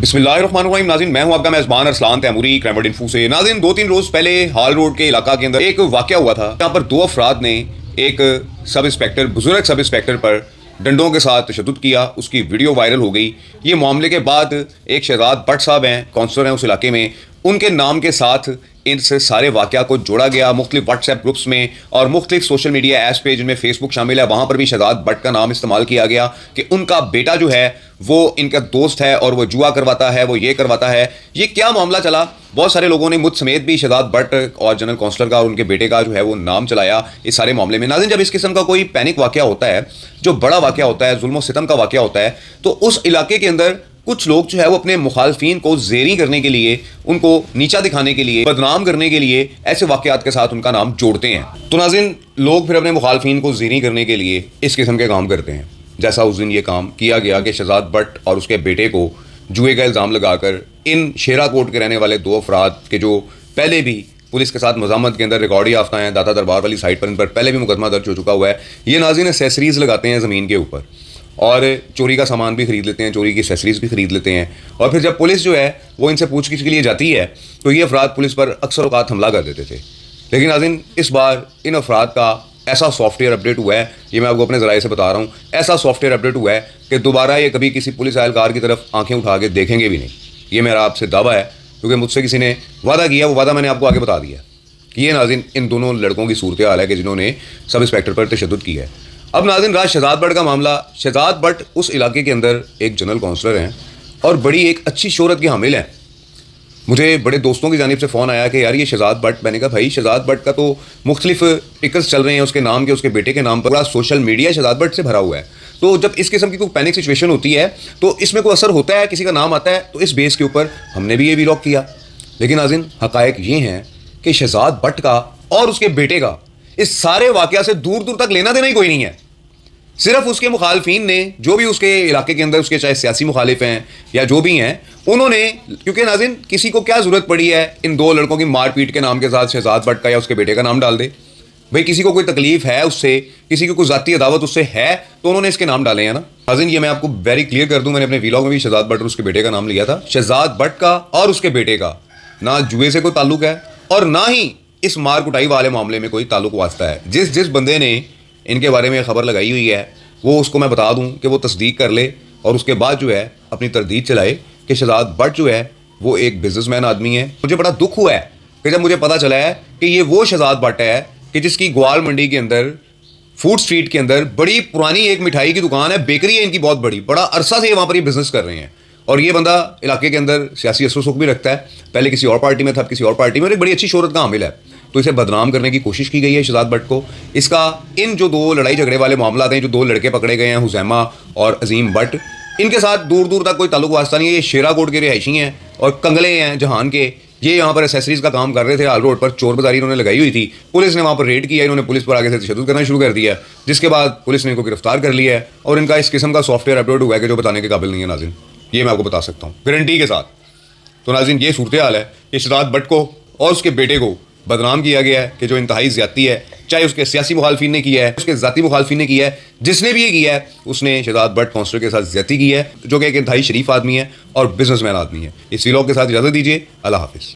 बिस्मिल्लाहिर्रहमानिर्रहीम। नाज़रीन, मैं हूं आपका मेज़बान अरसलान तैमूरी क्रैमवर्ड इन्फो से। नाज़रीन, 2-3 रोज़ पहले हाल रोड के इलाका के अंदर एक वाक़या हुआ था जहाँ पर दो अफराद ने एक बुजुर्ग सब इंस्पेक्टर पर डंडों के साथ तशद्दुद किया। उसकी वीडियो वायरल हो गई। ये मामले के बाद एक शहजाद भट्ट साहब हैं, काउंसलर हैं उस इलाके में, उनके नाम के साथ इस सारे वाक़या को जोड़ा गया मुख्तलिफ व्हाट्सएप ग्रुप्स में और मुख्तलिफ सोशल मीडिया ऐप्स पे जिनमें फेसबुक शामिल है, वहाँ पर भी शहजाद भट्ट का नाम इस्तेमाल किया गया कि उनका बेटा जो है वो इनका दोस्त है और वो जुआ करवाता है, वो ये करवाता है। ये क्या मामला चला? बहुत सारे लोगों ने मुझ समेत भी शहजाद भट्ट और जनरल काउंसलर का और उनके बेटे का जो है वो नाम चलाया इस सारे मामले में। नाज़रीन, जब इस किस्म का कोई पैनिक वाक़या होता है, जो बड़ा वाक़या होता है, जुल्म और सितम का वाक़या होता है, तो उस इलाके के अंदर कुछ लोग जो है वो अपने मुखालफिन को ज़ेरी करने के लिए, उनको नीचा दिखाने के लिए, बदनाम करने के लिए ऐसे वाक़यात के साथ उनका नाम जोड़ते हैं। तो नाज़रीन, लोग फिर अपने मुखालफिन को ज़ेरी करने के लिए इस किस्म के काम करते हैं। जैसा उस दिन ये काम किया गया कि शहजाद भट्ट और उसके बेटे को जुए का इल्ज़ाम लगाकर इन शेरा कोट के रहने वाले दो अफराद के जो पहले भी पुलिस के साथ मज़ामत के अंदर रिकॉर्ड याफ्ता हैं, दाता दरबार वाली साइट पर इन पर पहले भी मुकदमा दर्ज हो चुका हुआ है। ये नाज़रीन एसेसरीज़ लगाते हैं ज़मीन के ऊपर और चोरी का सामान भी ख़रीद लेते हैं, चोरी की एसेसरीज़ भी ख़रीद लेते हैं। और फिर जब पुलिस जो है वो इनसे पूछगिछ के लिए जाती है तो ये अफराद पुलिस पर अक्सर औक़ात हमला कर देते थे। लेकिन नाज़रीन, इस बार इन अफराद का ऐसा सॉफ्टवेयर अपडेट हुआ है, ये मैं आपको अपने ज़राए से बता रहा हूँ, ऐसा सॉफ्टवेयर अपडेट हुआ है कि दोबारा ये कभी किसी पुलिस एहलकार की तरफ आंखें उठा के देखेंगे भी नहीं। ये मेरा आपसे दावा है, क्योंकि मुझसे किसी ने वादा किया, वो वादा मैंने आपको आगे बता दिया कि ये नाज़रीन इन दोनों लड़कों की सूरत हाल है कि जिन्होंने सब इंस्पेक्टर पर तशद्दुद किया है। अब नाज़रीन, रहा शहजाद भट्ट का मामला। शहजाद भट्ट उस इलाके के अंदर एक जनरल काउंसलर हैं और बड़ी एक अच्छी शोहरत के हामिल हैं। मुझे बड़े दोस्तों की जानिब से फ़ोन आया कि यार ये शहजाद भट्ट, मैंने कहा भाई शहजाद भट्ट का तो मुख्तलिफ टिकट्स चल रहे हैं उसके नाम के, उसके बेटे के नाम पर, पूरा सोशल मीडिया शहजाद भट्ट से भरा हुआ है। तो जब इस किस्म की कोई पैनिक सिचुएशन होती है तो इसमें कोई असर होता है, किसी का नाम आता है, तो इस बेस के ऊपर हमने भी ये वीलॉग किया। लेकिन नाज़रीन, हक़ाइक़ ये हैं कि शहजाद भट्ट का और उसके बेटे का इस सारे वाक़या से दूर दूर तक लेना देना ही कोई नहीं है। सिर्फ उसके मुखालफिन ने, जो भी उसके इलाके के अंदर उसके चाहे सियासी मुखालिफ हैं या जो भी हैं, उन्होंने, क्योंकि नाज़रीन किसी को क्या ज़रूरत पड़ी है इन दो लड़कों की मारपीट के नाम के साथ शहजाद भट्ट का या उसके बेटे का नाम डाल दे। भाई किसी को कोई तकलीफ है उससे, किसी की कोई ज़ाती अदावत उससे है, तो उन्होंने इसके नाम डाले हैं ना। नाज़रीन, ये मैं आपको वेरी क्लियर कर दूं, मैंने अपने व्लॉग में भी शहजाद भट्ट और उसके बेटे का नाम लिया था। शहजाद भट्ट का और उसके बेटे का ना जुए से कोई ताल्लुक है और ना ही इस मार कुटाई वाले मामले में कोई ताल्लुक वास्ता है। जिस बंदे ने इनके बारे में खबर लगाई हुई है वो उसको मैं बता दूं कि वो तस्दीक कर ले और उसके बाद जो है अपनी तरदीद चलाए कि शहजाद भट्ट जो है वो एक बिजनेसमैन आदमी है। मुझे बड़ा दुख हुआ है कि जब मुझे पता चला है कि ये वो शहजाद भट्ट है कि जिसकी ग्वाल मंडी के अंदर फूड स्ट्रीट के अंदर बड़ी पुरानी एक मिठाई की दुकान है, बेकरी है इनकी बहुत बड़ा अरसा से वहाँ पर ये बिज़नेस कर रहे हैं। और ये बंदा इलाके के अंदर सियासी असर सुख भी रखता है, पहले किसी और पार्टी में था, किसी और पार्टी में, और एक बड़ी अच्छी शोहरत का हामिल है। तो इसे बदनाम करने की कोशिश की गई है शहजाद भट्ट को। इसका इन जो दो लड़ाई झगड़े वाले मामला हैं, जो दो लड़के पकड़े गए हैं हुज़ैमा और अजीम भट्ट, इनके साथ दूर दूर तक कोई ताल्लुक वास्ता नहीं है। ये शेरा कोट के रिहायशी हैं और कंगले हैं जहान के। ये यहाँ पर एसेसरीज़ का काम कर रहे थे, हाल रोड पर चोर बाजारी इन्होंने लगाई हुई थी। पुलिस ने वहाँ पर रेड किया, इन्होंने पुलिस पर आगे से तशद्दुद करना शुरू कर दिया, जिसके बाद पुलिस ने इनको गिरफ्तार कर लिया है और इनका इस किस्म का सॉफ्टवेयर अपलोड हुआ है कि जो बताने के काबिल नहीं है। नाज़रीन, ये मैं आपको बता सकता हूँ गारंटी के साथ। तो नाज़रीन, ये सूरत हाल है कि शहजाद भट्ट को और उसके बेटे को बदनाम किया गया है कि जो इंतहाई ज़्यादती है, चाहे उसके सियासी मुखालफिन ने किया है, उसके ज़ाती मुखालफिन ने किया है, जिसने भी ये किया है उसने शहजाद भट्ट काउंसलर के साथ ज़्यादती की है, जो कि एक इंतहाई शरीफ आदमी है और बिजनेसमैन आदमी है। इस व्लॉग के साथ इजाज़त दीजिए। अल्लाह हाफ़िज़।